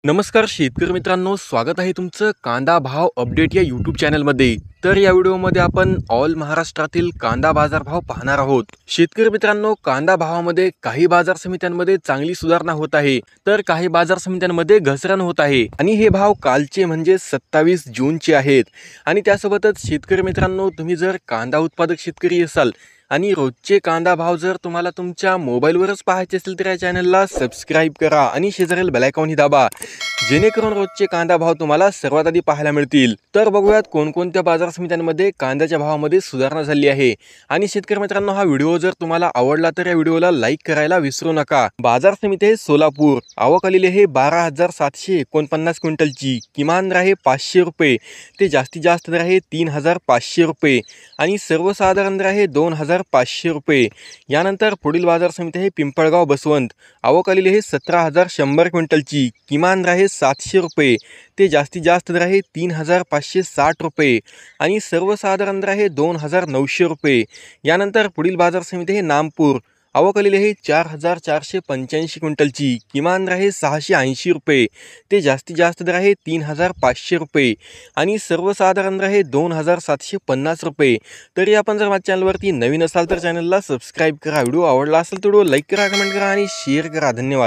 नमस्कार शेतकरी मित्रांनो, स्वागत आहे तुमचं कांदा भाव अपडेट या यूट्यूब चॅनलमध्ये। तर या व्हिडिओमध्ये आपण ऑल महाराष्ट्रातील कांदा बाजार भाव पाहणार आहोत। शेतकरी मित्रांनो, कांदा भावामध्ये काही बाजार समित्यांमध्ये चांगली सुधारणा होत आहे, तर काही बाजार समित्यांमध्ये घसरण होत आहे आणि हे भाव कालचे म्हणजे 27 जूनचे आहेत। आणि त्यासोबतच शेतकरी मित्रांनो, तुम्ही जर कांदा उत्पादक शेतकरी असाल आणि रोजचे कांदा भाव जर तुम्हाला तुमच्या मोबाईलवरच पाहायचे असेल तर या चॅनलला सबस्क्राईब करा आणि शेजारील बेल आयकॉन ही दाबा, जेणेकरून रोजचे कांदा भाव तुम्हाला सर्वात आधी पाहायला मिळतील। तर बघूयात कोणकोणत्या बाजार समित्यांमध्ये कांद्याच्या भावामध्ये सुधारणा झाली आहे। आणि शेतकरी मित्रांनो, हा व्हिडिओ जर तुम्हाला आवडला तर या व्हिडिओला लाईक करायला विसरू नका। बाजार समिती आहे सोलापूर, आवक आलेली आहे 12,749 क्विंटलची, किमान दर आहे 500 रुपये ते जास्तीत जास्त दर आहे 3,500 रुपये आणि सर्वसाधारण दर आहे 2,500 रुपये। यानंतर पुढील बाजार समिती आहे पिंपळगाव बसवंत, आवक आलेली आहे 17,100 क्विंटलची, किमान दर आहे 700 रुपये ते जास्तीत जास्त दर आहे 3,560 रुपये आणि सर्वसाधारण दर आहे 2,900 रुपये। यानंतर पुढील बाजार समिती आहे नामपूर, आवक आलेली आहे 4,485 क्विंटलची, किमान दर आहे 680 रुपये ते जास्तीत जास्त दर आहे 3,500 रुपये आणि सर्वसाधारण दर आहे 2,750 रुपये। तरी आपण जर माझ्या चॅनलवरती नवीन असाल तर चॅनलला सबस्क्राईब करा, व्हिडिओ आवडला असेल तर व्हिडिओ लाईक करा, कमेंट करा आणि शेअर करा। धन्यवाद।